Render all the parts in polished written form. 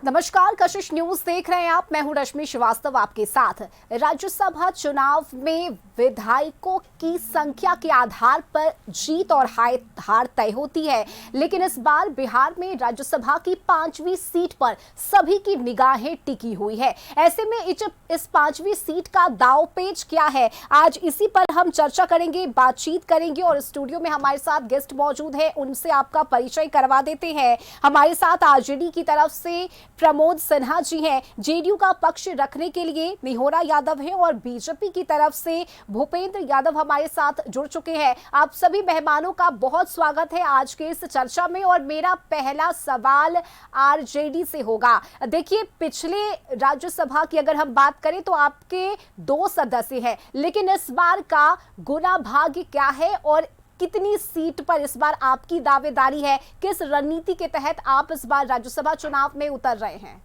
नमस्कार, कशिश न्यूज देख रहे हैं आप। मैं हूं रश्मि श्रीवास्तव आपके साथ। राज्यसभा चुनाव में विधायकों की संख्या के आधार पर जीत और हार तय होती है, लेकिन इस बार बिहार में राज्यसभा की 5वीं सीट पर सभी की निगाहें टिकी हुई है। ऐसे में इस 5वीं सीट का दांवपेच क्या है, आज इसी पर हम चर्चा करेंगे, बातचीत करेंगे और स्टूडियो में हमारे साथ गेस्ट मौजूद है, उनसे आपका परिचय करवा देते हैं। हमारे साथ आरजेडी की तरफ से प्रमोद सिन्हा जी हैं, जेडीयू का पक्ष रखने के लिए निहोरा यादव हैं और बीजेपी की तरफ से भूपेंद्र यादव हमारे साथ जुड़ चुके हैं। आप सभी मेहमानों का बहुत स्वागत है आज के इस चर्चा में। और मेरा पहला सवाल आरजेडी से होगा। देखिए, पिछले राज्यसभा की अगर हम बात करें तो आपके 2 सदस्य हैं, लेकिन इस बार का गुना भाग्य क्या है और कितनी सीट पर इस बार आपकी दावेदारी है? किस रणनीति के तहत आप इस बार राज्यसभा चुनाव में उतर रहे हैं?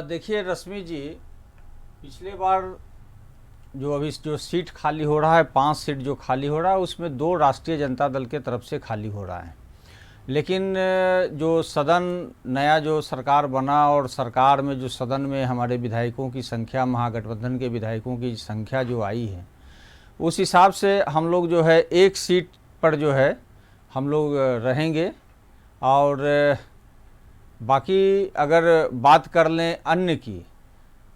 देखिए रश्मि जी, पिछले बार जो सीट खाली हो रहा है, 5 सीट जो खाली हो रहा है, उसमें 2 राष्ट्रीय जनता दल के तरफ से खाली हो रहा है। लेकिन जो सदन नया जो सरकार बना और सरकार में जो सदन में हमारे विधायकों की संख्या, महागठबंधन के विधायकों की संख्या जो आई है, उस हिसाब से हम लोग जो है 1 सीट पर जो है हम लोग रहेंगे। और बाकी अगर बात कर लें अन्य की,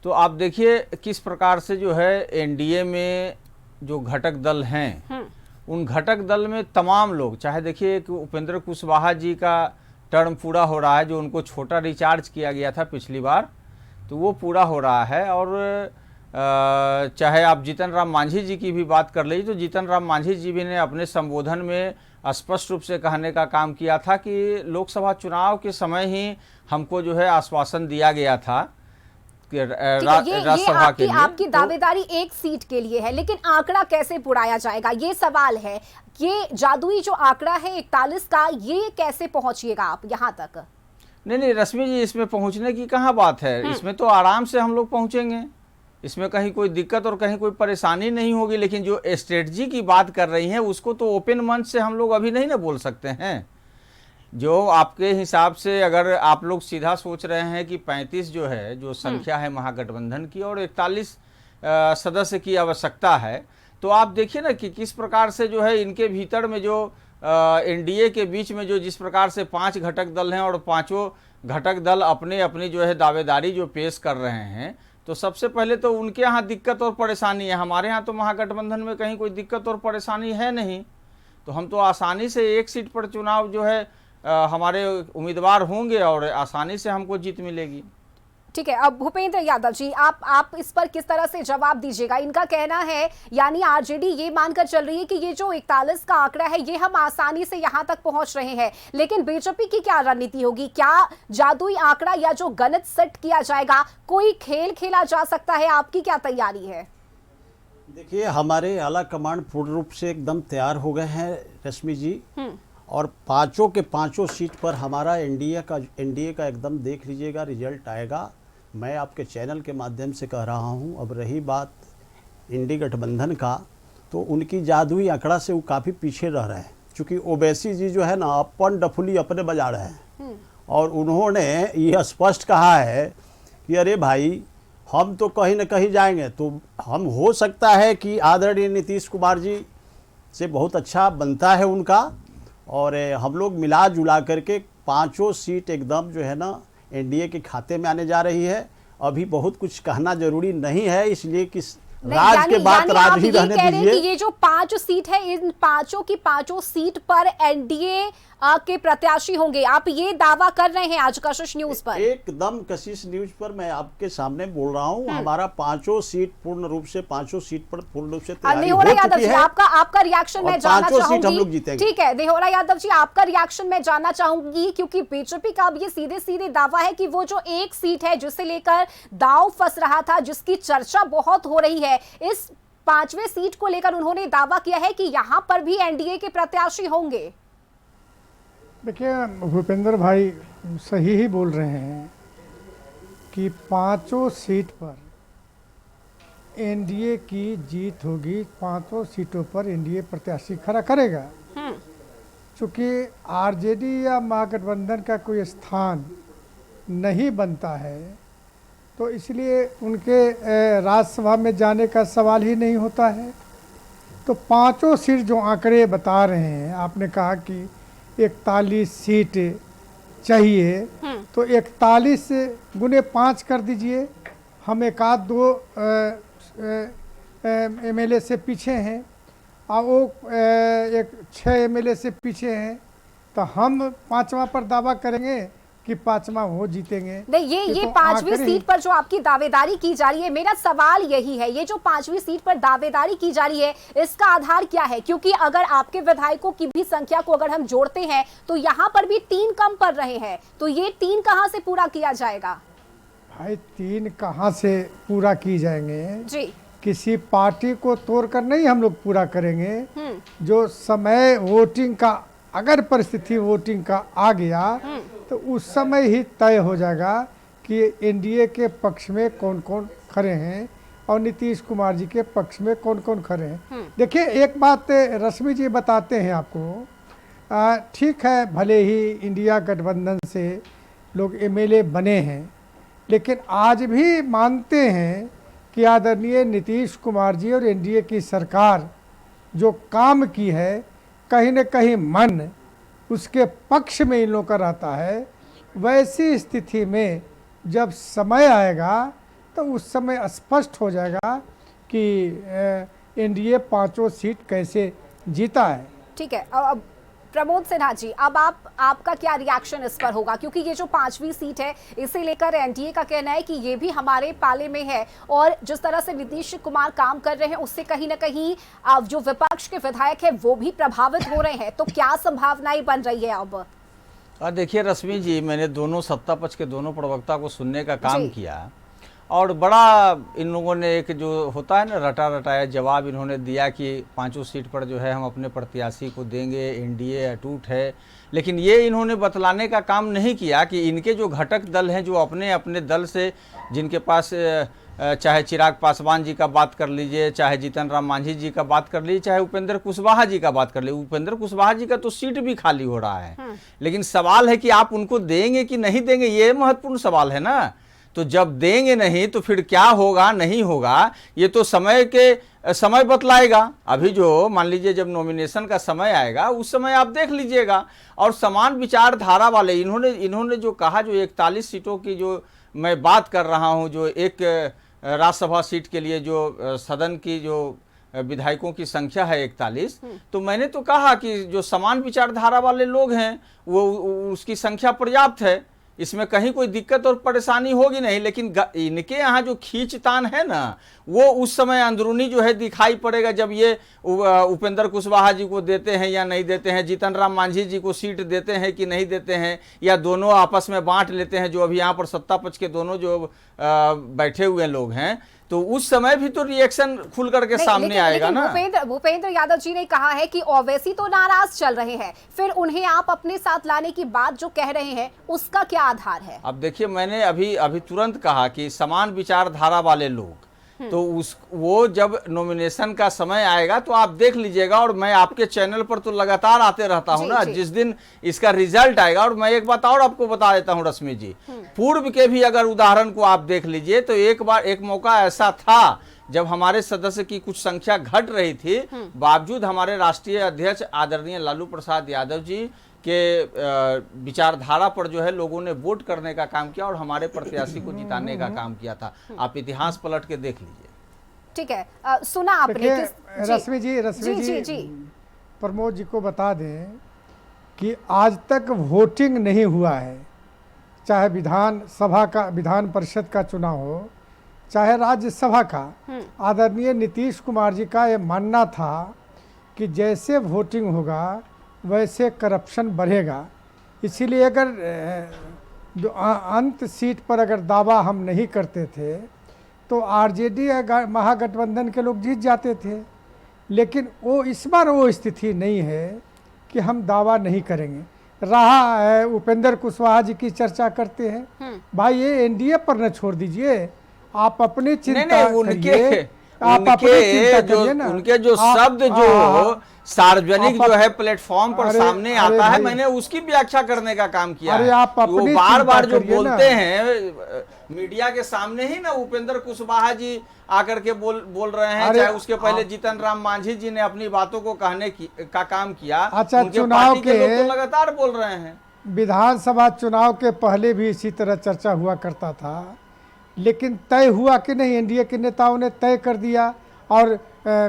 तो आप देखिए किस प्रकार से जो है एनडीए में जो घटक दल हैं, उन घटक दल में तमाम लोग, चाहे देखिए एक उपेंद्र कुशवाहा जी का टर्म पूरा हो रहा है, जो उनको छोटा रिचार्ज किया गया था पिछली बार, तो वो पूरा हो रहा है। और चाहे आप जीतन राम मांझी जी की भी बात कर लीजिए, तो जीतन राम मांझी जी भी ने अपने संबोधन में स्पष्ट रूप से कहने का काम किया था कि लोकसभा चुनाव के समय ही हमको जो है आश्वासन दिया गया था कि राज्यसभा के लिए। आपकी दावेदारी 1 सीट के लिए है, लेकिन आंकड़ा कैसे पुराया जाएगा, ये सवाल है। ये जादुई जो आंकड़ा है 41 का, ये कैसे पहुंचिएगा आप यहाँ तक? नहीं रश्मि जी, इसमें पहुंचने की कहाँ बात है, इसमें तो आराम से हम लोग पहुंचेंगे, इसमें कहीं कोई दिक्कत और कहीं कोई परेशानी नहीं होगी। लेकिन जो स्ट्रेटजी की बात कर रही हैं, उसको तो ओपन मंच से हम लोग अभी नहीं ना बोल सकते हैं। जो आपके हिसाब से अगर आप लोग सीधा सोच रहे हैं कि 35 जो है, जो संख्या है महागठबंधन की, और 41 सदस्य की आवश्यकता है, तो आप देखिए ना कि किस प्रकार से जो है इनके भीतर में जो एनडीए के बीच में जो जिस प्रकार से 5 घटक दल हैं और 5 घटक दल अपने अपनी जो है दावेदारी जो पेश कर रहे हैं, तो सबसे पहले तो उनके यहाँ दिक्कत और परेशानी है। हमारे यहाँ तो महागठबंधन में कहीं कोई दिक्कत और परेशानी है नहीं, तो हम तो आसानी से 1 सीट पर चुनाव जो है हमारे उम्मीदवार होंगे और आसानी से हमको जीत मिलेगी। ठीक है, अब भूपेंद्र यादव जी, आप इस पर किस तरह से जवाब दीजिएगा? इनका कहना है, यानी आरजेडी ये मानकर चल रही है कि ये जो 41 का आंकड़ा है, ये हम आसानी से यहां तक पहुंच रहे हैं, लेकिन बीजेपी की क्या रणनीति होगी? क्या जादुई आंकड़ा या जो गणित सेट किया जाएगा, कोई खेल खेला जा सकता है? आपकी क्या तैयारी है? देखिए, हमारे आला कमांड पूर्ण रूप से एकदम तैयार हो गए हैं रश्मि जी, और 5 के 5 सीट पर हमारा एनडीए का एकदम देख लीजिएगा रिजल्ट आएगा। मैं आपके चैनल के माध्यम से कह रहा हूं। अब रही बात इंडी गठबंधन का, तो उनकी जादुई आंकड़ा से वो काफ़ी पीछे रह रहे हैं, क्योंकि ओवैसी जी जो है ना अपन डफुली अपने बजा रहे हैं, और उन्होंने ये स्पष्ट कहा है कि अरे भाई, हम तो कहीं ना कहीं जाएंगे। तो हम हो सकता है कि आदरणीय नीतीश कुमार जी से बहुत अच्छा बनता है उनका, और हम लोग मिला जुला करके 5 सीट एकदम जो है ना एनडीए के खाते में आने जा रही है। अभी बहुत कुछ कहना जरूरी नहीं है, इसलिए कि राज के बाद राज ही रहने दीजिए। ये जो 5 सीट है, इन 5 की 5 सीट पर एनडीए के प्रत्याशी होंगे, आप ये दावा कर रहे हैं आज कशिश न्यूज पर? एकदम कशिश न्यूज पर मैं आपके सामने बोल रहा हूं। हमारा 5 सीट पूर्ण रूप से 5 सीट पर पूर्ण रूप से तैयारी हो चुकी है। आपका रिएक्शन मैं जानना चाहूंगी। हम लोग जीतेंगे। ठीक है देहोरा यादव जी, आपका रिएक्शन मैं जानना चाहूंगी, क्योंकि बीजेपी का अब ये सीधे सीधे दावा है कि वो जो 1 सीट है जिसे लेकर दांव फंस रहा था, जिसकी चर्चा बहुत हो रही है, इस 5वें सीट को लेकर उन्होंने दावा किया है कि यहां पर भी एनडीए के प्रत्याशी होंगे। देखिए, भूपेंद्र भाई सही ही बोल रहे हैं कि 5 सीट पर एनडीए की जीत होगी। 5 सीटों पर एनडीए प्रत्याशी खड़ा करेगा। चूँकि आरजेडी या महागठबंधन का कोई स्थान नहीं बनता है तो इसलिए उनके राज्यसभा में जाने का सवाल ही नहीं होता है। तो पांचों सीट जो आंकड़े बता रहे हैं, आपने कहा कि 41 सीट चाहिए, तो 41 गुने 5 कर दीजिए। हम एक आध दो एमएलए से पीछे हैं और वो एक 6 एमएलए से पीछे हैं, तो हम पांचवा पर दावा करेंगे कि पांचवा वो जीतेंगे। नहीं, ये तो पांचवी आखिरी सीट पर जो आपकी दावेदारी की जा रही है, मेरा सवाल यही है, ये जो पांचवी सीट पर दावेदारी की जा रही है इसका आधार क्या है? क्योंकि अगर आपके विधायकों की भी संख्या को अगर हम जोड़ते हैं तो यहाँ पर भी 3 कम पड़ रहे हैं, तो ये 3 कहां से पूरा किया जाएगा? भाई 3 कहाँ से पूरा की जाएंगे जी, किसी पार्टी को तोड़कर नहीं हम लोग पूरा करेंगे। जो समय वोटिंग का, अगर परिस्थिति वोटिंग का आ गया तो उस समय ही तय हो जाएगा कि एनडीए के पक्ष में कौन कौन खड़े हैं और नीतीश कुमार जी के पक्ष में कौन कौन खड़े हैं। देखिए एक बात रश्मि जी बताते हैं आपको, ठीक है भले ही इंडिया गठबंधन से लोग एमएलए बने हैं, लेकिन आज भी मानते हैं कि आदरणीय नीतीश कुमार जी और एनडीए की सरकार जो काम की है, कहीं न कहीं मन उसके पक्ष में इन लोगों का रहता है। वैसी स्थिति में जब समय आएगा तो उस समय स्पष्ट हो जाएगा कि एनडीए 5 सीट कैसे जीता है। ठीक है। अब प्रमोद सिन्हा जी, अब आपका क्या रिएक्शन इस पर होगा? क्योंकि ये जो 5वीं सीट है इसे लेकर एनडीए का कहना है कि ये भी हमारे पाले में है, और जिस तरह से नीतीश कुमार काम कर रहे हैं उससे कहीं ना कहीं जो विपक्ष के विधायक है वो भी प्रभावित हो रहे हैं, तो क्या संभावनाएं बन रही है अब? देखिए रश्मि जी, मैंने दोनों सत्ता पक्ष के दोनों प्रवक्ता को सुनने का काम किया और बड़ा इन लोगों ने एक जो होता है ना रटा रटाया जवाब इन्होंने दिया कि 5 सीट पर जो है हम अपने प्रत्याशी को देंगे, एनडीए अटूट है। लेकिन ये इन्होंने बतलाने का काम नहीं किया कि इनके जो घटक दल हैं, जो अपने अपने दल से जिनके पास चाहे चिराग पासवान जी का बात कर लीजिए, चाहे जीतन राम मांझी जी का बात कर लीजिए, चाहे उपेंद्र कुशवाहा जी का बात कर लीजिए, उपेंद्र कुशवाहा जी का तो सीट भी खाली हो रहा है। लेकिन सवाल है कि आप उनको देंगे कि नहीं देंगे, ये महत्वपूर्ण सवाल है ना। तो जब देंगे नहीं तो फिर क्या होगा नहीं होगा ये तो समय बतलाएगा। अभी जो मान लीजिए जब नॉमिनेशन का समय आएगा उस समय आप देख लीजिएगा। और समान विचारधारा वाले इन्होंने जो कहा, जो 41 सीटों की जो मैं बात कर रहा हूं, जो एक राज्यसभा सीट के लिए जो सदन की जो विधायकों की संख्या है 41, तो मैंने तो कहा कि जो समान विचारधारा वाले लोग हैं वो उसकी संख्या पर्याप्त है, इसमें कहीं कोई दिक्कत और परेशानी होगी नहीं। लेकिन इनके यहाँ जो खींचतान है ना वो उस समय अंदरूनी जो है दिखाई पड़ेगा जब ये उपेंद्र कुशवाहा जी को देते हैं या नहीं देते हैं, जीतन राम मांझी जी को सीट देते हैं कि नहीं देते हैं, या दोनों आपस में बांट लेते हैं। जो अभी यहाँ पर सत्ता पक्ष के दोनों जो बैठे हुए लोग हैं, तो उस समय भी तो रिएक्शन खुल करके सामने आएगा ना। भूपेंद्र यादव जी ने कहा है कि ओवैसी तो नाराज चल रहे हैं, फिर उन्हें आप अपने साथ लाने की बात जो कह रहे हैं उसका क्या आधार है? अब देखिए, मैंने अभी तुरंत कहा कि समान विचारधारा वाले लोग, तो वो जब नॉमिनेशन का समय आएगा तो आप देख लीजिएगा। और मैं आपके चैनल पर तो लगातार आते रहता हूं ना, जिस दिन इसका रिजल्ट आएगा। और मैं एक बात और आपको बता देता हूं रश्मि जी, पूर्व के भी अगर उदाहरण को आप देख लीजिए तो एक मौका ऐसा था जब हमारे सदस्य की कुछ संख्या घट रही थी, बावजूद हमारे राष्ट्रीय अध्यक्ष आदरणीय लालू प्रसाद यादव जी के विचारधारा पर जो है लोगों ने वोट करने का काम किया और हमारे प्रत्याशी को जिताने का काम किया था। आप इतिहास पलट के देख लीजिए। ठीक है, सुना आपने। रश्मि जी प्रमोद जी को बता दें कि आज तक वोटिंग नहीं हुआ है, चाहे विधान परिषद का चुनाव हो, चाहे राज्यसभा का। आदरणीय नीतीश कुमार जी का ये मानना था कि जैसे वोटिंग होगा वैसे करप्शन बढ़ेगा। इसीलिए अगर जो अंत सीट पर अगर दावा हम नहीं करते थे तो आरजेडी महागठबंधन के लोग जीत जाते थे। लेकिन वो इस बार वो स्थिति नहीं है कि हम दावा नहीं करेंगे। रहा है उपेंद्र कुशवाहा जी की चर्चा करते हैं, भाई ये एनडीए पर न छोड़ दीजिए, आप अपनी चिंता करिए। आप अपनी चिंता करिए ना। उनके जो शब्द जो सार्वजनिक जो है प्लेटफॉर्म पर सामने आता है, मैंने उसकी व्याख्या करने का काम किया अरे है। आप वो अपनी बार बार चिंता जो करिए ना। बोलते हैं मीडिया के सामने ही ना, उपेंद्र कुशवाहा जी आकर के बोल रहे हैं, चाहे उसके पहले जीतन राम मांझी जी ने अपनी बातों को कहने का काम किया। अच्छा, उनके चुनाव पार्टी के लोग के तो लगातार बोल रहे हैं। विधानसभा चुनाव के पहले भी इसी तरह चर्चा हुआ करता था, लेकिन तय हुआ कि नहीं, एनडीए के नेताओं ने तय कर दिया और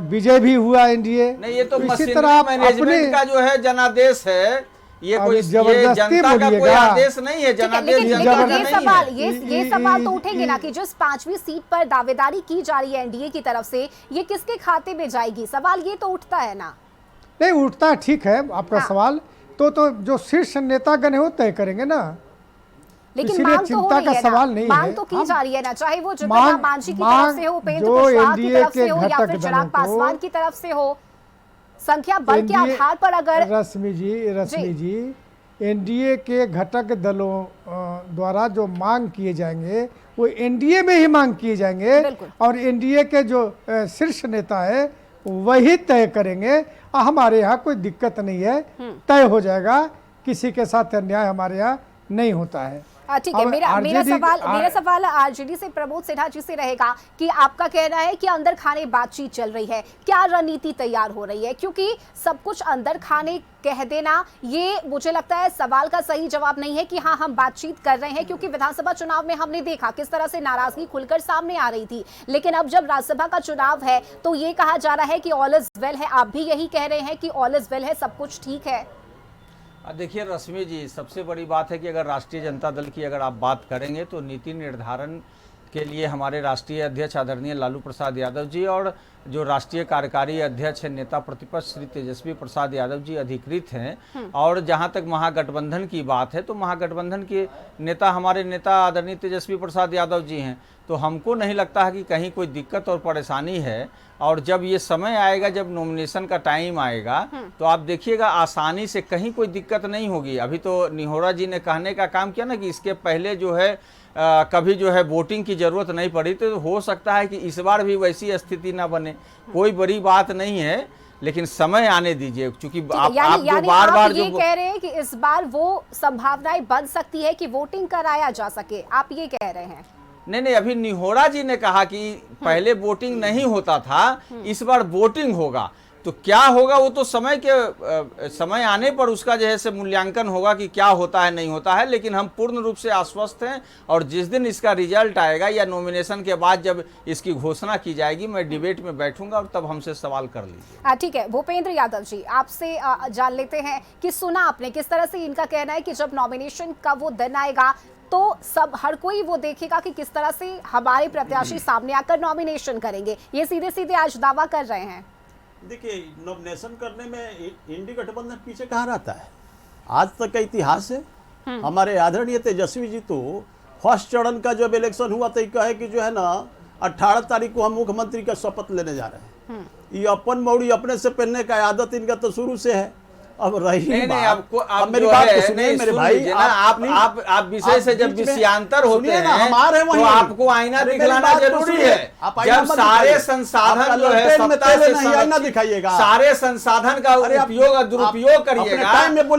विजय भी हुआ एनडीए। नहीं, ये तो इसी मशीनरी तरह आप मैनेजमेंट का जो है जनादेश है, ये अब कोई ये जबरदस्ती जनता का कोई बोलिएगा। आदेश नहीं है, जनादेश लेकिन जनता का ये नहीं सवाल है। ये सवाल तो उठेंगे ना कि जिस 5वीं सीट पर दावेदारी की जा रही है एनडीए की तरफ से, ये किसके खाते में जाएगी? सवाल ये तो उठता है ना। नहीं उठता, ठीक है आपका हाँ। सवाल, तो जो शीर्ष नेतागण है वो तय करेंगे ना। लेकिन इसीलिए मांग तो हो चिंता रही का है ना, सवाल नहीं मांग है। तो की हम- जा रही है ना, चाहे वो जीतन मांग- राम मांझी की मांग तरफ से हो, उपेंद्र जो कुशवाहा की एनडीए तरफ से के हो, या घटक फिर चिराग दलों को- पासवान की तरफ से हो, संख्या बल के आधार पर अगर रश्मि जी एनडीए के घटक दलों द्वारा जो मांग किए जाएंगे वो एनडीए में ही मांग किए जाएंगे, बिल्कुल। और एनडीए के जो शीर्ष नेता है वही तय करेंगे। हमारे यहाँ कोई दिक्कत नहीं है, तय हो जाएगा, किसी के साथ अन्याय हमारे यहाँ नहीं होता है। ठीक है, अब मेरा RJD सवाल आरजेडी से प्रमोद सिन्हा जी से रहेगा कि आपका कहना है कि अंदर खाने बातचीत चल रही है, क्या रणनीति तैयार हो रही है? क्योंकि सब कुछ अंदर खाने कह देना, ये मुझे लगता है सवाल का सही जवाब नहीं है कि हाँ हम बातचीत कर रहे हैं, क्योंकि विधानसभा चुनाव में हमने देखा किस तरह से नाराजगी खुलकर सामने आ रही थी। लेकिन अब जब राज्यसभा का चुनाव है तो ये कहा जा रहा है कि ऑल इज वेल है, आप भी यही कह रहे हैं कि ऑल इज वेल है, सब कुछ ठीक है। देखिए रश्मि जी, सबसे बड़ी बात है कि अगर राष्ट्रीय जनता दल की अगर आप बात करेंगे तो नीति निर्धारण के लिए हमारे राष्ट्रीय अध्यक्ष आदरणीय लालू प्रसाद यादव जी और जो राष्ट्रीय कार्यकारी अध्यक्ष है नेता प्रतिपक्ष श्री तेजस्वी प्रसाद यादव जी अधिकृत हैं। और जहां तक महागठबंधन की बात है तो महागठबंधन के नेता हमारे नेता आदरणीय तेजस्वी प्रसाद यादव जी हैं। तो हमको नहीं लगता है कि कहीं कोई दिक्कत और परेशानी है। और जब ये समय आएगा, जब नॉमिनेशन का टाइम आएगा, तो आप देखिएगा आसानी से कहीं कोई दिक्कत नहीं होगी। अभी तो निहोरा जी ने कहने का काम किया ना कि इसके पहले जो है कभी जो है वोटिंग की जरूरत नहीं पड़ी, तो हो सकता है कि इस बार भी वैसी स्थिति ना बने। कोई बड़ी बात नहीं है, लेकिन समय आने दीजिए, क्योंकि आप जो बार बार ये कह रहे हैं कि इस बार वो संभावनाएं बन सकती है कि वोटिंग कराया जा सके, आप ये कह रहे हैं? नहीं, अभी निहोरा जी ने कहा कि पहले वोटिंग नहीं होता था, इस बार वोटिंग होगा। तो क्या होगा वो तो समय आने पर उसका जो है से मूल्यांकन होगा कि क्या होता है नहीं होता है। लेकिन हम पूर्ण रूप से आश्वस्त हैं, और जिस दिन इसका रिजल्ट आएगा या नॉमिनेशन के बाद जब इसकी घोषणा की जाएगी, मैं डिबेट में बैठूंगा और तब हमसे सवाल कर लीजिए। ठीक है, भूपेंद्र यादव जी आपसे जान लेते हैं कि सुना आपने किस तरह से इनका कहना है कि जब नॉमिनेशन का वो दिन आएगा तो सब हर कोई वो देखेगा कि किस तरह से हमारे प्रत्याशी सामने आकर नॉमिनेशन करेंगे। ये सीधे सीधे आज दावा कर रहे हैं। देखिए, नॉमिनेशन करने में इंडी गठबंधन पीछे कहाँ रहता है? आज तक का इतिहास है। हमारे आदरणीय तेजस्वी जी तो फर्स्ट चरण का जब इलेक्शन हुआ तो कहे कि जो है ना 18 तारीख को हम मुख्यमंत्री का शपथ लेने जा रहे हैं। ये अपन मौड़ी अपने से पहनने का आदत इनका तो शुरू से है। अब रही बात, अब मेरी बात तो सुनिए मेरे भाई, आप विषय से जब विषयांतर होते हैं हमारे तो आपको आइना दिखलाना जरूरी है। जब सारे संसाधन जो है सत्ता से दिखाइएगा, सारे संसाधन का उपयोग और दुरुपयोग करिएगा,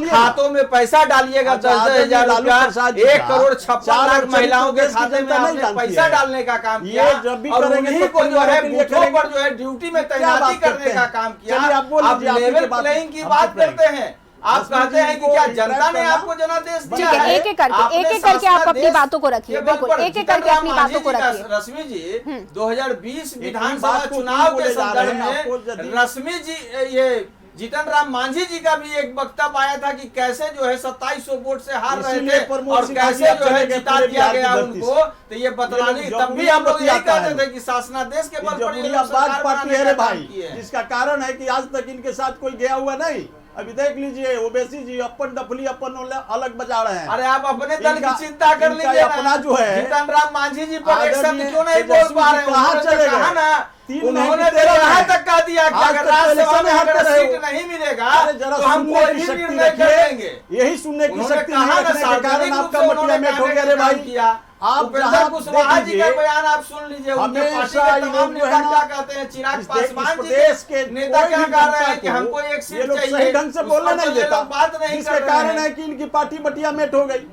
खातों में पैसा डालिएगा 10,000 रुपया, 1,56,00,000 महिलाओं के खाते में आपने पैसा डालने का काम किया, और उन्हीं को जो है बूथों पर जो है ड्यूटी में तैनाती करने का काम किया। आप लेवल प्लेइंग की बात करते हैं, आप कहते हैं कि क्या जनता ने आपको जनादेश दिया है? एक एक करके आप अपनी बातों को रखिए, बिल्कुल एक एक करके अपनी बातों को रखिए। रश्मि जी 2020 विधानसभा चुनाव के संदर्भ में रश्मि जी ये जीतन राम मांझी जी का भी एक वक्तव्य आया था कि कैसे जो है 2700 वोट से हार रहे थे और कैसे जो है जिता दिया गया उनको। तो ये बतलाने तब भी हम लोग यही कहते थे कि शासनादेश के बल पर पार्टी है रे भाई, जिसका कारण है कि आज तक इनके साथ कोई गया हुआ नहीं। अभी देख लीजिए ओवैसी जी अपन डफली अपन अलग बजा रहे हैं। अरे आप अपने दल की चिंता कर लीजिए, अपना जो है जीतन राम मांझी जी पर एक शब्द क्यों नहीं बोल पा रहे हैं? कहाँ चले गए? कहा ना 3 उन्होंने नहीं तो यहाँ तक कह दिया कि आज अगर तक तो राज्यसभा में इलेक्शन अगर हारते रहे सीट हो। नहीं मिलेगा अरे जरा तो हम सुनने कोई की भी शक्ति निर्णय कर रखिए, लेंगे। यही सुनने की उन्होंने शक्ति नहीं कहा ना, रखने के कारण सार्वजनिक रूप आपका से मटिया उन्होंने मेट हो कहने गया का रे काम भाई। किया। आप उपेंद्र जहाँ कुशवाहा देख जी का लीजिए, बयान आप सुन लीजिए, उनके पार्टी हमेशा के ये तमाम लोग जो नेता है ना, क्या कहते हैं। चिराग इस पासवान जी प्रदेश के नेता कोई क्या भी कह रहे जनता हैं कि को हमको एक ये सीट लोग चाहिए, सही ढंग से उस बोलने पर नहीं तो ये देता, लोग बात नहीं जिसके कर रहे कारण हैं। है कि इनकी पार्टी बटिया मेट हो गई।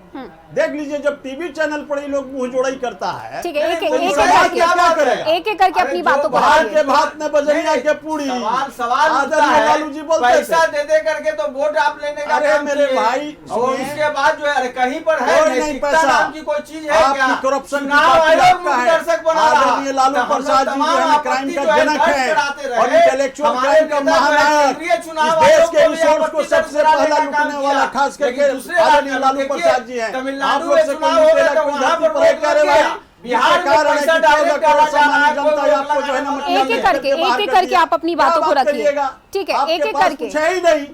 देख लीजिए, जब टीवी चैनल पर ये लोग मुंह जोड़ाई करता है, ठीक है, एक नहीं, एक कोई एक समाज क्या बात करके करेगा? एक एक करके अरे अपनी जो बातों को बाहर रखिए। के भात में बजरिया के पूरी सवाल उठता आदरणीय है, लालू जी बोलते पैसा थे। दे दे करके तो वोट आप लेने का अरे काम मेरे किए। भाई, और सुनिए। उसके बाद जो है, अरे कहीं पर है कोई नहीं नैतिकता पैसा। नाम की कोई चीज है क्या? आपकी करप्शन की चुनाव पार्टी आयोग आपका है। मुख्य बना रहा। आदरणीय लालू तो हम लोग प्रसाद जी जो तमाम है क्राइम आपत्ति का जो है जनक दर्ज है कराते रहे। और इंटेलेक्चुअल हमारे क्राइम का नेता जो है महानायक, केंद्रीय चुनाव इस देश आयोग के को भी रिसोर्स को आपत्ति सबसे दर्ज कराने पहला का काम लूटने वाला किया। खास करके लेकिन दूसरे आदरणीय राज्य लालू में प्रसाद जी हैं। तमिलनाडु आप लोग में से चुनाव कोई हो लुटेरा, गया तो कोई वहाँ जाति पर पर वोट करे लग भाई। गया। बिहार में कारण है पैसा कि डायरेक्ट 14 करोड़ डाला जा रहा है, सामान्य जनता कोई आपको जो है ना वोट मटिया एक में एक करके करके बाहर एक एक कर करके दिया। आप अपनी क्या बातों को बात रखिए। करिएगा? ठीक है, आपके एक एक पास करके। कुछ है ही नहीं,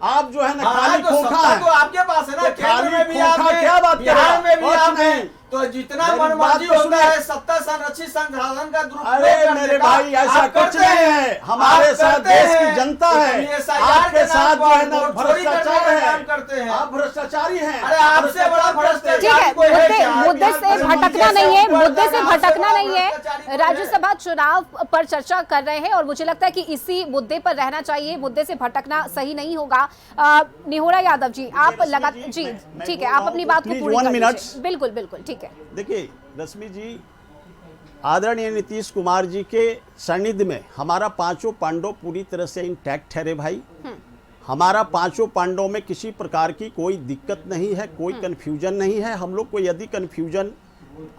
आप जो है ना हाँ, खाली तो खोखा सत्ता है। तो आपके पास है ना, तो केंद्र खाली में भी खोखा आप हैं, क्या बात बिहार करेगा? में भी कुछ आप हैं। नहीं। तो जितना मेरी मनमर्जी बात तो होता सुनिए। है सत्ता संरक्षित संसाधन का दुरुपयोग अरे करने मेरे का, भाई, ऐसा आप कुछ करते नहीं हैं। है। हमारे आप साथ करते देश की हैं। जनता तो है, ये SIR आपके के साथ नाम जो है पर ना वोट चोरी करने भ्रष्टाचार का है। काम करते हैं। आप भ्रष्टाचारी हैं। अरे आपसे बड़ा भ्रष्टाचार ठीक है, कोई है क्या? मुद्दे से अरे भटकना मुद्दे नहीं है, ऊपर मुद्दे से जाना, आपसे भटकना बड़ा नहीं है। भ्रष्टाचारी कोई राज्यसभा चुनाव पर चर्चा कर रहे हैं और मुझे लगता है कि इसी मुद्दे पर रहना चाहिए, मुद्दे से भटकना सही नहीं होगा। निहोरा यादव जी, आप लगा जी मैं ठीक बोल है, रहा आप हूं अपनी तो बात को please पूरी 1 कर minute। लीजिए। बिल्कुल बिल्कुल, ठीक है। देखिए रश्मि जी, आदरणीय नीतीश कुमार जी के सानिध्य में हमारा पांचों पांडव पूरी तरह से इंटैक्ट है रे भाई। हमारा पांचों पांडवों में किसी प्रकार की कोई दिक्कत नहीं है, कोई कंफ्यूजन नहीं है। हम लोग को यदि कंफ्यूजन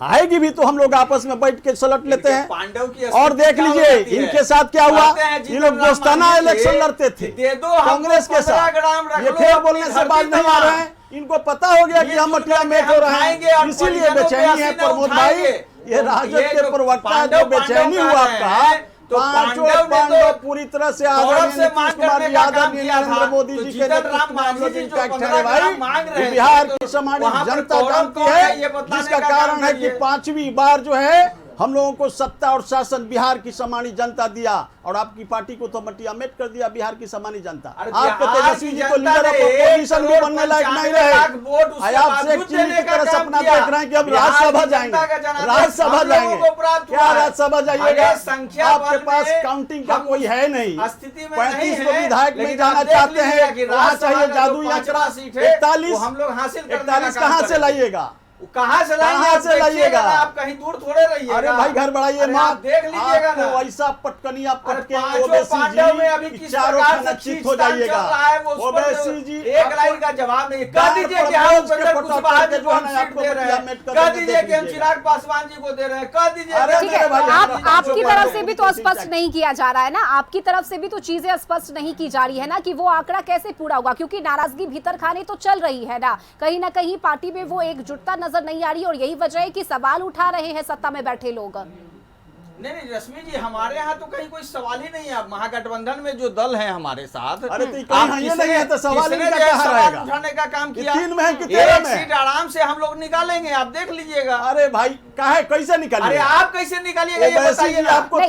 आएगी भी तो हम लोग आपस में बैठ के सलट लेते हैं। पांडव की और देख लीजिए इनके साथ क्या हुआ, ये लोग दोस्ताना इलेक्शन लड़ते थे कांग्रेस के साथ। ये फिर बोलने से बात नहीं आ रहे हैं, इनको पता हो गया कि हम मटिया मेट हो रहे हैं, इसीलिए बेचैनी है प्रमोद भाई। ये राजद के प्रवक्ता जो बेचैनी हुआ आपका, पांचों पांडव पूरी तरह से आदरणीय नीतीश कुमार जी, आदरणीय नरेंद्र मोदी जी के नेतृत्व में हम लोग इंटैक्ट है भाई। ये बिहार की सामान्य जनता जानती है, जिसका कारण है कि 5वीं बार जो है हम लोगों को सत्ता और शासन बिहार की सामान्य जनता दिया, और आपकी पार्टी को तो मटिया मेट कर दिया बिहार की सामान्य जनता। आपके तेजस्वी जी तो लीडर ऑफ अपोजिशन भी बनने लायक नहीं रहे। आप शेख चिल्ली की तरह सपना देख रहे हैं कि अब राज्यसभा जाएंगे, राज्यसभा जाएंगे। क्या राज्यसभा जाइएगा? आपके पास काउंटिंग का कोई है नहीं। 35 को विधायक में जाना चाहते हैं, वहाँ चाहिए जादू यात्रा। 41 हम लोग हासिल 41 कहाँ से लाइएगा? कहाँ से लाइएगा? आप कहीं दूर थोड़े रहिए। अरे भाई घर बढ़ाइए आप देख लीजिएगा ना, आपको ऐसा पटकनिया पटके पांडव में अभी किस प्रकार से चित हो जाइएगा। ओवैसी जी एक लाइन का जवाब नहीं। कह दीजिए कि हम उपेंद्र कुशवाहा जी को हम सीट दे रहे हैं, कह दीजिए कि हम चिराग पासवान जी को दे रहे हैं, कह दीजिए। ठीक है, आपकी तरफ से भी तो स्पष्ट नहीं किया जा रहा है ना, आपकी तरफ से भी तो चीजें स्पष्ट नहीं की जा रही है ना कि वो आंकड़ा कैसे पूरा होगा, क्योंकि नाराजगी भीतर खाने तो चल रही है ना कहीं पार्टी में वो एकजुटता नजर नहीं आ रही, और यही वजह है कि सवाल उठा रहे हैं सत्ता में बैठे लोग। नहीं रश्मि जी, हमारे यहाँ तो कहीं कोई सवाल ही नहीं है। महागठबंधन में जो दल है हमारे साथ, अरे तो कहीं नहीं है तो सवाल इनका कहाँ रहेगा? उठाने का काम किया। 3 में है कि 13 में? एक सीट आराम से हम लोग निकालेंगे, आप देख लीजिएगा। अरे भाई काहे कैसे निकालिए? अरे आप कैसे निकालिएगा ये बताइए ना। आपको तो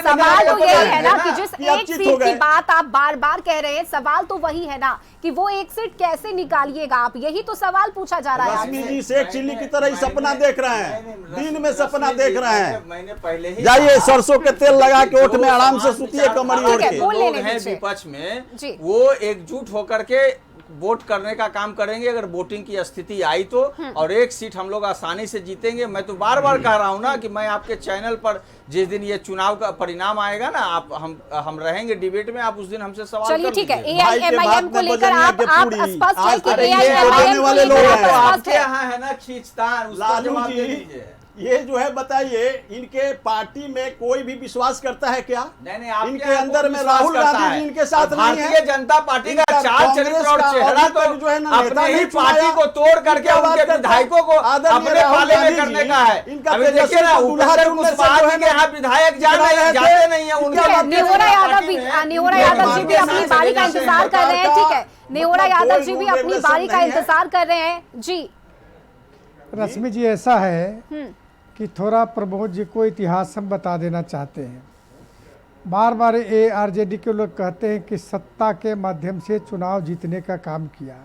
सवाल तो यही है ना कि जिस कि आप एक चित सीट हो की गए। बात आप बार बार कह रहे हैं, सवाल तो वही है ना कि वो एक सीट कैसे निकालिएगा आप, यही तो सवाल पूछा जा रहा है रश्मि आपसे। जी शेख चिल्ली की तरह ही सपना देख रहे हैं, दिन में सपना देख रहे हैं। मैंने पहले ही जाइए सरसों के तेल लगा के ओठ में आराम से सुतिए कमरी ओढ़ के। बोल लेने लोग हैं दीजिए। विपक्ष में, जी। वो एकजुट होकर के वोट करने का काम करेंगे अगर वोटिंग की स्थिति आई तो, और एक सीट हम लोग आसानी से जीतेंगे। मैं तो बार बार कह रहा हूं ना कि मैं आपके चैनल पर जिस दिन ये चुनाव का परिणाम आएगा ना, आप हम रहेंगे डिबेट में, आप उस दिन हमसे सवाल चलिए कर ठीक है, लीजिए। AIMIM को लेकर आप स्पष्ट है कि अरे ये AIMIM बोलने को वाले लेकर लोग आप हैं। स्पष्ट आपके है। यहाँ है ना खींचतान, उसका लालू जवाब दे जी दीजिए। ये जो है बताइए, इनके पार्टी में कोई भी विश्वास करता है क्या? नहीं आपके इनके यहाँ अंदर कौन में विश्वास राहुल करता गांधी है? जी इनके साथ नहीं है। भारतीय जनता पार्टी का इनका चार कांग्रेस चरित्र और का चेहरा अभी तो तक जो है ना नेता अपने ही नहीं पार्टी चुनाया। को तोड़ करके क्या बात उनके करते हैं? विधायकों को आदरणीय अपने राहुल पाले में गांधी करने जी, का है। इनका अभी देखिए तेजस्वी ना, को दूल्हा उपेंद्र चुनने से कुशवाहा जो जी है के ना, यहाँ विधायक इतना रहे थे। जाते नहीं है उनके क्या बात निहोरा करते हैं? यादव भी निहोरा यादव जी भी अपनी बारी का इंतजार कर रहे हैं। ठीक है, निहोरा यादव जी भी अपनी बारी का इंतजार कर रहे हैं। जी रश्मि जी, ऐसा है कि थोड़ा प्रमोद जी को इतिहास हम बता देना चाहते हैं। बार बार ये आरजेडी के लोग कहते हैं कि सत्ता के माध्यम से चुनाव जीतने का काम किया।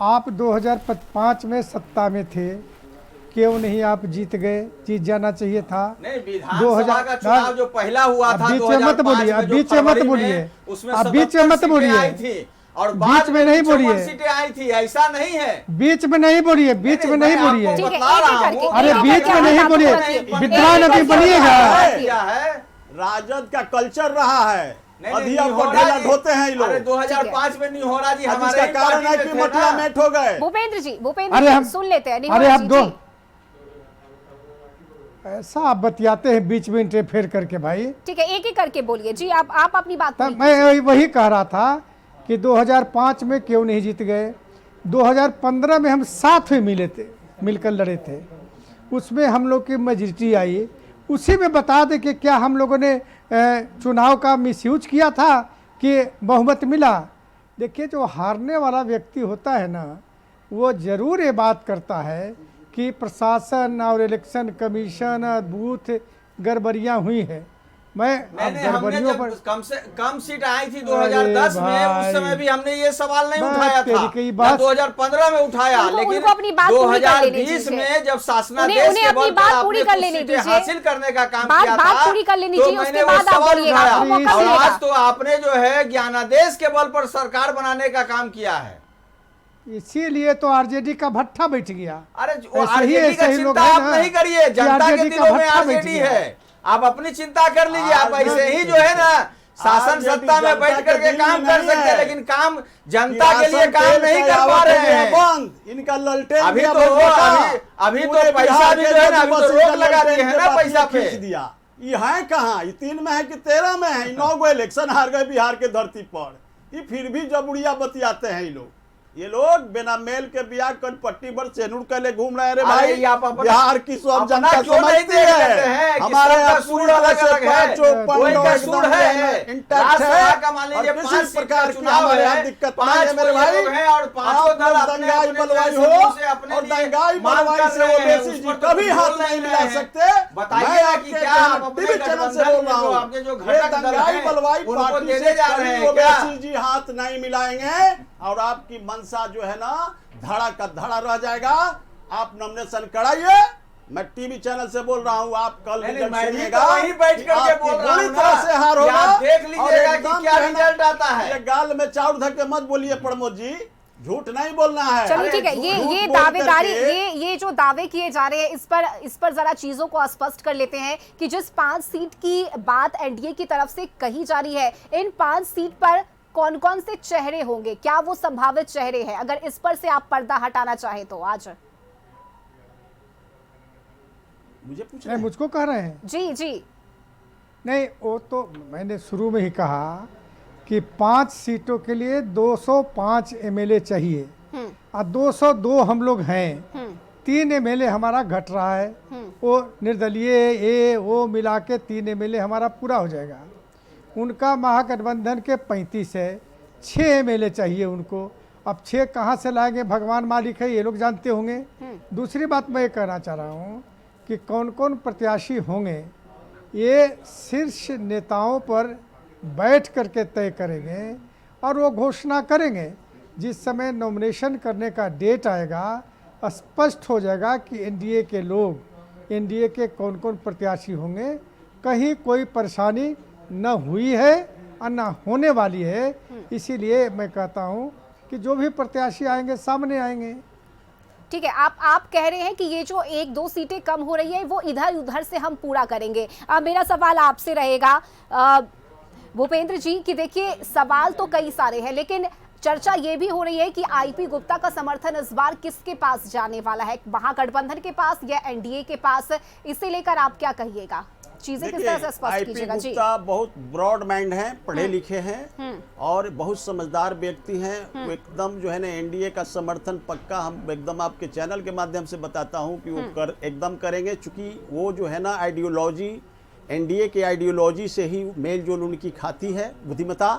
आप 2005 में सत्ता में थे, क्यों नहीं आप जीत गए? जीत जाना चाहिए था। नहीं, विधानसभा का चुनाव जो पहला हुआ था बीच में मत बोलिए, अब बीच में मत बोलिए, उसमें अब बीच में मत बोलिए, और बीच में नहीं बोलिए, सीटें आई थी, ऐसा नहीं है। बीच में नहीं बोलिए, बीच में नहीं बोलिए, ठीक है, बता एक-एक रहा करके, हूँ। अरे एक-एक बीच में करके नहीं आप बोलिए, बताइए। विद्वान एक-एक अभी करके बनिएगा। बताइए। क्या है? राजद का कल्चर रहा है, नहीं, अधिया नहीं, पर निहोरा ढेला जी। ढोते हैं ये लोग। अरे 2005 में निहोरा जी अब हमारे इसका ही कारण है पार्टी कि में थे मटिया ना। मेट हो गए। भूपेंद्र जी अरे हम सुन लेते हैं। अरे निहोरा हम जी, दो जी। ऐसा आप बतियाते हैं बीच में इंटरफेयर करके भाई। ठीक है, एक एक करके बोलिए जी। आप अपनी बात तब पूरी मैं वही कह रहा था कि 2005 में क्यों नहीं जीत गए। 2015 में हम साथ में मिले थे, मिलकर लड़े थे, उसमें हम लोग की मेजॉरिटी आई। उसी में बता दें कि क्या हम लोगों ने चुनाव का मिसयूज किया था कि बहुमत मिला। देखिए, जो हारने वाला व्यक्ति होता है ना, वो ज़रूर ये बात करता है कि प्रशासन और इलेक्शन कमीशन बूथ गड़बड़ियाँ हुई है। मैं अब मैंने हमने गड़बड़ियों जब पर कम से कम सीट आई थी 2010 में, उस समय भी हमने ये सवाल नहीं बात उठाया तेरी था। की बात- 2015 में उठाया, उनको- लेकिन उनको अपनी बात पूरी कर लेने 2020 दीजिए। में जब शासनादेश उन्हें के अपनी बल बात पर पूरी आपने कर कुछ लेने सीटें दीजिए। हासिल करने का काम बात- किया बात था, पूरी कर लेनी तो चाहिए, मैंने उसके वो बाद आप सवाल बोलिएगा, उठाया। आपको मौका और मिलेगा। आज तो आपने जो है ज्ञानादेश के बल पर सरकार बनाने का काम किया है। इसीलिए तो आरजेडी का भट्ठा बैठ गया। अरे ऐसे ही आरजेडी का ऐसे ही लोग चिंता हैं आप ना, नहीं करिए, कि जनता के RJD का दिलों में भट्ठा बैठ आरजेडी गया। है। आप अपनी चिंता कर लीजिए। आप ऐसे ही जो है ना शासन RJD सत्ता में बैठ जनता के करके दिल काम में कर नहीं सकते हैं, है। लेकिन काम जनता के लिए राशन काम तेल नहीं का कर पा आवक रहे हो गया हैं। बंद। इनका ललटेन अभी दिया तो बंद अभी पूरे तो पैसा बिहार भी के जो है ना, अभी लोग तो बस रोक इनका लगा ललटेन दिए हैं के ना बातियां पैसा पे। खींच दिया। ये है कहाँ? ये 3 में है कि 13 में है? 9 गो इलेक्शन हार गए बिहार के धरती पर। ये फिर भी जबुड़िया बतियाते हैं ये लोग। ये लोग बिना मेल के बियाह कर पट्टी पर सेनुर के घूम रहे हैं। अरे भाई, ये आप अपना- बिहार की सब अपना जनता क्यों नहीं समझती देख लेते हैं है। कि हमारे सबका यहाँ सूर पूरी तरह से अलग-अलग है। पांचों कोई पंडों का एकदम सूर है, इंटैक्ट राज्यसभा का मान है लीजिए और 5 किसी सीट प्रकार का की चुनाव हमारे है, यहाँ दिक्कत 5 नहीं है मेरे भाई। लोग हैं और पांचों आप दल लोग अपने दंगाई अपने बलवाई जो है हो से अपने और लिए दंगाई मांग बलवाई कर से रहे हैं, ओवैसी उस जी पर तो कभी कुछ हाथ बोल नहीं नहीं मिला रहे हैं। सकते। बताइए मैं ना आपके कि क्या आप अपने टीवी चैनल से गठबंधन बोल रहा में जो हूँ, आपके जो ये घटक दल दंगाई हैं, बलवाई उनको पार्टी देने से जा रहे कभी हैं क्या? ओवैसी जी हाथ नहीं मिलाएंगे और आपकी मनसा जो है ना धड़ा का धड़ा रह जाएगा। आप नॉमिनेशन कराइए। मैं टीवी चैनल से बोल रहा हूँ, आप कल नहीं, रिजल्ट मैं भी सुनिएगा। तो वहीं बैठ कि करके आपकी बोल रहा बुरी हूँ तरह ना से हार कि होगा। आप देख और लीजिएगा कि एकदम क्या जो है ना, रिजल्ट आता है। ये गाल में चाउर धक्के मत बोलिए प्रमोद जी, झूठ नहीं बोलना है। चलिए ठीक है, झूठ ये बोल दावेदारी, करके- ये जो दावे किए जा रहे हैं, इस पर जरा चीजों को स्पष्ट कर लेते हैं कि जिस 5 सीट की बात एनडीए की तरफ से कही जा रही है, इन 5 सीट पर कौन कौन से चेहरे होंगे, क्या वो संभावित चेहरे हैं? अगर इस पर से आप पर्दा हटाना चाहें तो आज। मुझे पूछ नहीं, मुझको कह रहे हैं। जी जी, नहीं, वो तो मैंने शुरू में ही कहा कि 5 सीटों के लिए 205 एमएलए चाहिए और 202 हम लोग हैं। 3 एमएलए हमारा घट रहा है, वो निर्दलीय ये वो मिला के 3 एमएलए हमारा पूरा हो जाएगा। उनका महागठबंधन के 35 है, 6 एमएलए चाहिए उनको। अब 6 कहाँ से लाएंगे भगवान मालिक है, ये लोग जानते होंगे। दूसरी बात मैं ये कहना चाह रहा हूँ कि कौन कौन प्रत्याशी होंगे, ये शीर्ष नेताओं पर बैठ करके तय करेंगे और वो घोषणा करेंगे। जिस समय नॉमिनेशन करने का डेट आएगा, स्पष्ट हो जाएगा कि एनडीए के लोग, एनडीए के कौन कौन प्रत्याशी होंगे। कहीं कोई परेशानी न हुई है और न होने वाली है। इसीलिए मैं कहता हूँ कि जो भी प्रत्याशी आएंगे सामने आएंगे। ठीक है, आप कह रहे हैं कि ये जो 1-2 सीटें कम हो रही है वो इधर उधर से हम पूरा करेंगे। अब मेरा सवाल आपसे रहेगा भूपेंद्र जी कि देखिए, सवाल तो कई सारे हैं, लेकिन चर्चा ये भी हो रही है कि आईपी गुप्ता का समर्थन इस बार किसके पास जाने वाला है, महागठबंधन के पास या एनडीए के पास? इसे लेकर आप क्या कहिएगा? चीजें किस तरह से स्पष्ट कीजिएगा जी। गुप्ता बहुत ब्रॉड माइंड हैं, पढ़े लिखे हैं और बहुत समझदार व्यक्ति हैं। वो एकदम जो है ना एनडीए का समर्थन पक्का, हम एकदम आपके चैनल के माध्यम से बताता हूं कि वो एकदम करेंगे। चूंकि वो जो है ना आइडियोलॉजी, एनडीए के आइडियोलॉजी से ही मेल जोल उनकी खाती है, बुद्धिमत्ता,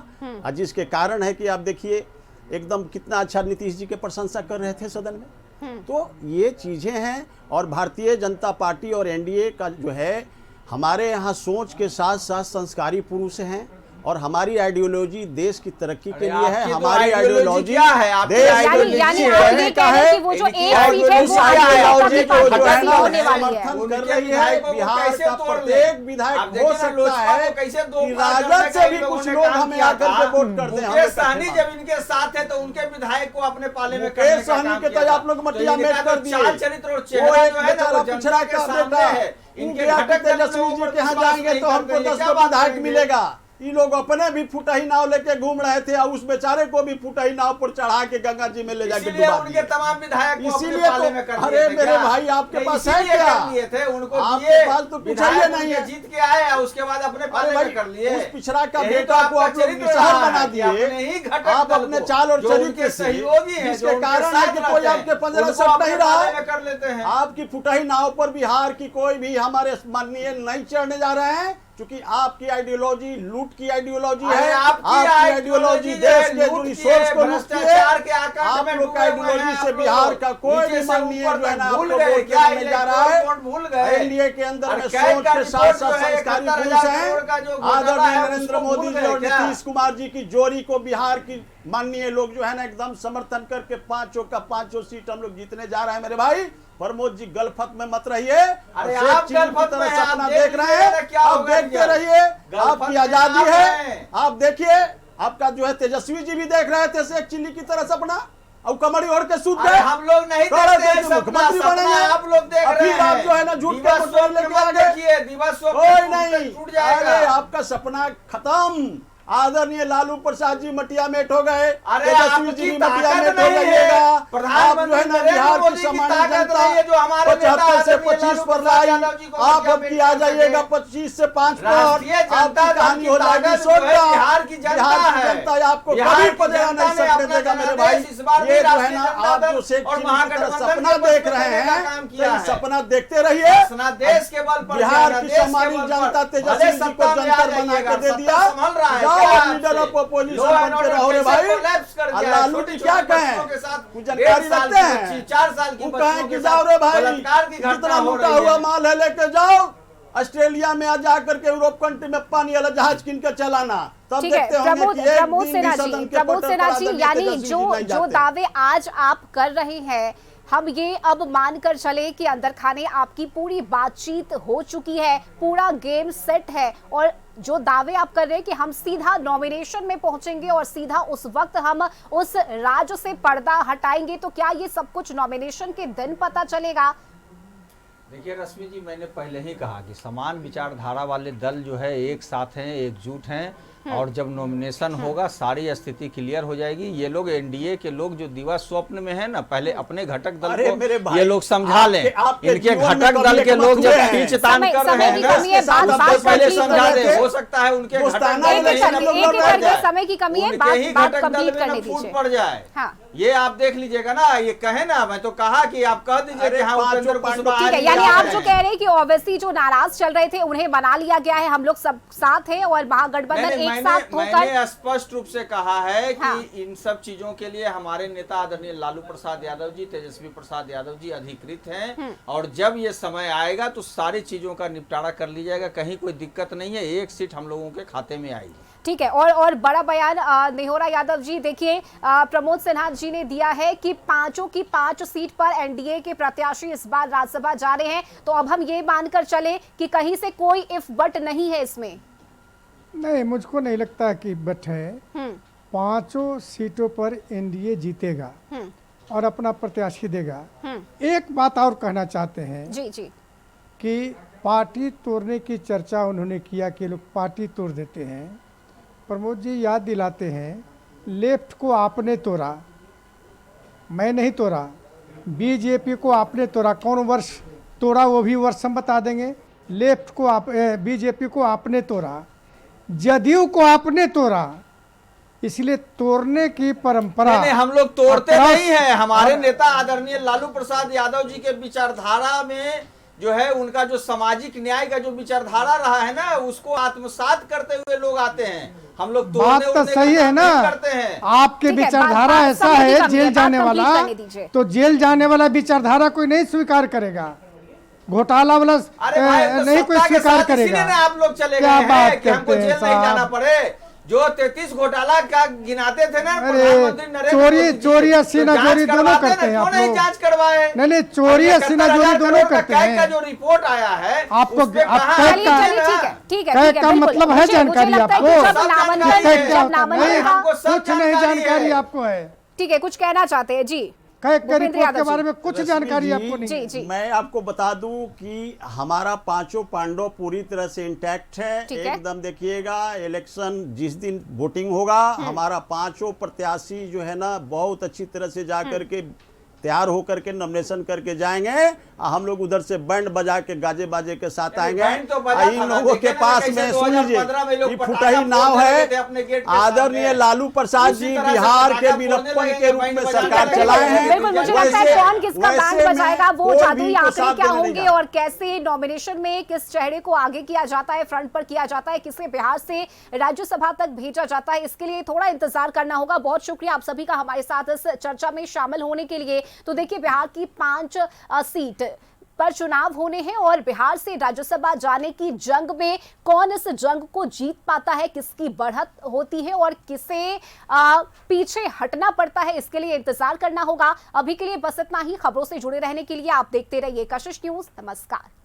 और जिसके कारण है कि आप देखिए एकदम कितना अच्छा नीतीश जी के प्रशंसा कर रहे थे सदन में। तो ये चीजें हैं और भारतीय जनता पार्टी और एनडीए का जो है हमारे यहाँ सोच के साथ साथ संस्कारी पुरुष हैं और हमारी आइडियोलॉजी देश की तरक्की के लिए है। आपकी तो हमारी आइडियोलॉजी क्या है? आपकी देश आइडियोलॉजी यानी है, आप ये कह रहे हैं कि वो जो एक सीट है वो आइडियोलॉजी को जो है ना होने वाली है। समर्थन कर उनके रही है। विधायकों को बिहार कैसे का तोड़ ले? प्रत्येक आप विधायक देखिए हो ना, सकता लोजपा है को कैसे दो कि बार राजद से कई भी लोगों कुछ ने लोग काम हमें किया आकर के था। वोट करते हैं। मुकेश सहनी जब इनके साथ है तो उनके विधायक को अपने पाले में करने मुकेश का सहनी काम के किया तो था। आप लोग मटिया तो इनका मेट कर तो दिए। चाल चरित्र और वो चेहरा एक जो है ना बेचारा वो पिछड़ा जनता के का सामने बेटा है। वो इनके गया कि घटक दल तेजस्वी लोगों जी पर के यहाँ विश्वास जाएंगे नहीं तो हमको करते, 10 क्या को बात विधायक करेंगे? मिलेगा। ये लोग अपने भी फुटही नाव लेके घूम रहे थे और उस बेचारे को भी फुटही नाव पर चढ़ा के गंगा जी में ले जाके इसीलिए डुबा उनके दिए। तमाम विधायक को अपने इसीलिए पाले तो में कर अरे दिए थे मेरे क्या? भाई आपके नहीं, पास है इसीलिए क्या? कर लिए थे उनको आपके दिए, पास तो कुछ विधायक है नहीं उनके है। जीत के आए और उसके बाद अपने अरे पाले भाई में कर लिए। उस पिछड़ा का यही बेटा तो को आपका आप लोग चरित्र निशान रहा बना है कि अपने ही दिए। घटक आप दल अपने को, चाल और जो चरित्र उनके से सहयोगी हैं, जो जिसके उनके कारण है साथ कि रहते कोई हैं, आपके 15 उनको सट अपने नहीं रहा पाले में कर लेते हैं। आपकी फुटही नाव पर बिहार की कोई भी हमारे माननीय नहीं चढ़ने जा रहे हैं क्योंकि आपकी आइडियोलॉजी लूट की आइडियोलॉजी अरे है। आपकी आइडियोलॉजी देश के जो रिसोर्स को लूटती है। भ्रष्टाचार के आकांड आप में लोग का डूबे हुए हैं आइडियोलॉजी आप से लोग। बिहार का कोई नीचे भी से माननीय ऊपर जो है तक ना भूल आपको गए वोट क्या? देने जा रहा है। इलेक्टोरल बॉन्ड भूल गए। एनडीए के अंदर और में कैग सोच का के रिपोर्ट साथ जो साथ है, संस्कारी 71,000 पुरुष करोड़ का जो हैं। घोटाला है, आदरणीय नरेंद्र उसको मोदी भूल जी गए और क्या? नीतीश कुमार जी की जोड़ी को बिहार की माननीय लोग जो है ना एकदम समर्थन करके पांचों का पांचों सीट हम लोग जीतने जा रहे हैं। मेरे भाई प्रमोद जी गलफत में मत रहिए। अरे और आप शेख चिल्ली की गलफत तरह में हैं, सपना आप देख रहे लीजिए ना हैं। क्या आप होगा देखते रिजल्ट। रहिए। गलफत आपकी में आजादी आप है। हैं। आप देखिए आपका जो है तेजस्वी जी भी देख रहे थे शेख चिल्ली की तरह सपना और कमरी ओढ़ के सूत अरे गए। हम लोग नहीं थोड़ा देखते हैं देर में सपना, मुख्यमंत्री सपना बनेंगे। आप लोग देख और रहे फिर हैं। आप जो है ना झूठ के दिवस पेट्रोल स्वप्न लेके मत आ गए। देखिए, दिवस स्वप्न कोई टूट नहीं। टूट जाएगा। अरे आपका सपना खत्म। आदरणीय लालू प्रसाद जी मटिया मेट हो गए। अरे तेजस्वी आपकी जी भी मटिया ताकत मेट हो नहीं जाइएगा। है। आप जो प्रधानमंत्री है ना नरेंद्र बिहार की मोदी की सामान्य ताकत जनता नहीं है, जो हमारे नेता 75 से आदरणीय 25 लालू पर प्रसाद लाई। यादव जी को आप मटिया अब मेट की आ कर जाइएगा सके। 25 से 5 पर। राष्ट्रीय जनता आपकी दल कहानी की हो जाएगी ताकत जो है सोचा। बिहार की जनता बिहार की है। जनता आपको बिहार कभी की पदेगा जनता नहीं ने सकने अपना देगा मेरे जनादेश भाई। इस बार भी ये जो है राष्ट्रीय ना जनता आप दल जो शेख और चिल्ली की तरह महागठबंधन सपना के देख पक्ष रहे में हैं काम तो किया ये है। सपना देखते रहिए। अपना देश के बल पर बिहार जाना, की देश के सामान्य बल जनता पर। तेजस्वी भले जी को सत्ता में आ जंतर बना जाइएगा, के दे सत्ता दिया। संभल रहा है जाओ क्या लीडर आपसे? ऑफ अपोजिशन Law and बन के order रहो रे कैसे भाई। collapse कर और दिया है? लालू जी छोटी-छोटी क्या बच्चियों कहें? के साथ कुछ 1.5 जानकारी साल रखते की हैं? बच्ची, 4 साल की वो बच्चियों कहें के कि साथ जाओ रे भाई बलात्कार की घटना जितना हो लूटा रही हुआ है। माल है लेके जाओ। ऑस्ट्रेलिया में जा करके यूरोप कंट्री में पानी वाला जहाज किन के चलाना। तब ठीक है देखते होंगे प्रमोद कि एक प्रमोद दिन भी सिन्हा सदन जी के प्रमोद पटल सिन्हा पर जी आदरणीय यानी तेजस्वी जी जो नहीं जो जाते। दावे आज आप कर रहे हैं हम ये अब मानकर चले कि अंदर खाने आपकी पूरी बातचीत हो चुकी है, पूरा गेम सेट है और जो दावे आप कर रहे हैं कि हम सीधा नॉमिनेशन में पहुंचेंगे और सीधा उस वक्त हम उस राज से पर्दा हटाएंगे, तो क्या ये सब कुछ नॉमिनेशन के दिन पता चलेगा? देखिए रश्मि जी, मैंने पहले ही कहा कि समान विचारधारा वाले दल जो है एक साथ हैं, एकजुट हैं और जब नॉमिनेशन होगा सारी स्थिति क्लियर हो जाएगी। ये लोग एनडीए के लोग जो दिवस स्वप्न में है ना, पहले अपने घटक दल अरे मेरे को भाई, ये लोग समझा लें। आपके इनके जीवन में घटक कभी दल के एक लोग मत जब हुए हैं। खींचतान कर रहे हैं समय ना, की कमी है, बात सबसे पहले complete समझा करने दें। दीजिए। हो सकता है उनके घटक दोस्ताना दल एक में एक ही करके नंबर एक एक बढ़ करके जाए। समय की कमी है, उनके बात ही बात घटक दल कंप्लीट में करने ना फूट दीजिए। पड़ जाए। हाँ। ये आप देख लीजिएगा ना, ये कहे ना, मैं तो कहा कि आप कह दीजिए कि हाँ उपेंद्र कुशवाहा ठीक है, जी यानी आ आप रहे जो हैं। कह रहे हैं कि ओवैसी जो नाराज चल रहे थे उन्हें मना लिया गया है, हम लोग सब साथ हैं और महागठबंधन नहीं, एक साथ मैंने होकर स्पष्ट रूप से कहा है कि हाँ। इन सब चीजों के लिए हमारे नेता आदरणीय लालू प्रसाद यादव जी, तेजस्वी प्रसाद यादव जी अधिकृत हैं और जब ये समय आएगा तो सारी चीजों का निपटारा कर ली जाएगा। कहीं कोई दिक्कत नहीं है, एक सीट हम लोगों के खाते में आएगी। ठीक है। और बड़ा बयान नेहोरा यादव जी, देखिए प्रमोद सिन्हा जी ने दिया है कि पांचों की 5 सीट पर एनडीए के प्रत्याशी इस बार राज्यसभा जा रहे हैं, तो अब हम ये मानकर चले कि कहीं से कोई इफ बट नहीं है इसमें। नहीं, मुझको नहीं लगता कि बट है। 5 सीटों पर एनडीए जीतेगा और अपना प्रत्याशी देगा। एक बात और कहना चाहते हैं जी जी कि पार्टी तोड़ने की चर्चा उन्होंने किया कि लोग पार्टी तोड़ देते हैं। प्रमोद जी याद दिलाते हैं, लेफ्ट को आपने तोड़ा, मैं नहीं तोड़ा। बीजेपी को आपने तोड़ा, कौन वर्ष तोड़ा वो भी वर्ष हम बता देंगे। लेफ्ट को आप बीजेपी को आपने तोड़ा, जदयू को आपने तोड़ा, इसलिए तोड़ने की परंपरा नहीं, हम लोग तोड़ते और नहीं है। हमारे और- नेता आदरणीय लालू प्रसाद यादव जी के विचारधारा में जो है उनका जो सामाजिक न्याय का जो विचारधारा रहा है ना, उसको आत्मसात करते हुए लोग आते हैं। हम लोग बात तोड़ने तो उड़ने सही का है काम ना। नहीं करते हैं। आपके ठीक है, विचारधारा बात ऐसा समय की है कमी है, जेल बात जाने कंप्लीट वाला, करने दीजिए। तो जेल जाने वाला विचारधारा कोई नहीं स्वीकार करेगा। घोटाला वाला अरे भाई, तो नहीं कोई सत्ता के स्वीकार साथ इसीलिए करेगा। ना आप लोग चले क्या गए बात हैं कि हमको करते हैं जेल नहीं जाना साहब? पड़े। जो 33 घोटाला का गिनाते थे ना अरे, प्रधानमंत्री नरेंद्र चोरी- मोदी जी, चोरी तो असीना जांच चोरी दोनों करवाते करते ना, हैं क्यों आप नहीं लोग। जांच करवाए? नहीं, चोरी और असीना 71,000 चोरी दोनों करोड़ का करते कैग का हैं। जो रिपोर्ट आया है आपको- उसमें आप कहा कैग है चलिए का- चलिए ठीक है ठीक है कैग ठीक है, का बिल्कुल। मतलब है मुझे जानकारी लगता है कि आपको? जब सब नामांकन जानकारी कैग है। क्या जब होता है? नामांकन नहीं, का हमको सब कुछ नहीं जानकारी जानकारी है। आपको है। ठीक है, कुछ कहना चाहते हैं जी कैग के भूपेंद्र रिपोर्ट यादव के जी। बारे में कुछ रश्मि जानकारी जी, आपको नहीं जी है। जी मैं आपको बता दूं कि हमारा पांचों पांडव पूरी तरह से इंटैक्ट है। ठीक है। एकदम देखिएगा, इलेक्शन जिस दिन वोटिंग होगा हमारा पांचों प्रत्याशी जो है ना बहुत अच्छी तरह से जा करके तैयार होकर के नॉमिनेशन करके जाएंगे। हम लोग उधर से बैंड बजा के गाजे बाजे के साथ आएंगे। बैंड तो बजा इन था ना, लोगों देखे के ना पास कैसे में 2015 में लोग सुनिए, पटाखा फुटही नाव फोड़ने लगे थे है। अपने गेट के आदरणीय सामने। लालू प्रसाद उसी जी तरह से बिहार पटाखा के फोड़ने वीरप्पन लगे, के रूप बैंड में बजा सरकार के चलाए हैं। बिल्कुल, मुझे लगता है कौन किसका बैंड वैसे बजाएगा वो कोई जादुई भी को आंकड़े साथ क्या देने होंगे देगा। और कैसे नॉमिनेशन में किस चेहरे को आगे किया जाता है, फ्रंट पर किया जाता है, किसे बिहार से राज्यसभा तक भेजा जाता है, इसके लिए थोड़ा इंतजार करना होगा। बहुत शुक्रिया आप सभी का हमारे साथ इस चर्चा में शामिल होने के लिए। तो देखिए, बिहार की 5 सीट पर चुनाव होने हैं और बिहार से राज्यसभा जाने की जंग में कौन इस जंग को जीत पाता है, किसकी बढ़त होती है और किसे पीछे हटना पड़ता है, इसके लिए इंतजार करना होगा। अभी के लिए बस इतना ही। खबरों से जुड़े रहने के लिए आप देखते रहिए कशिश न्यूज। नमस्कार।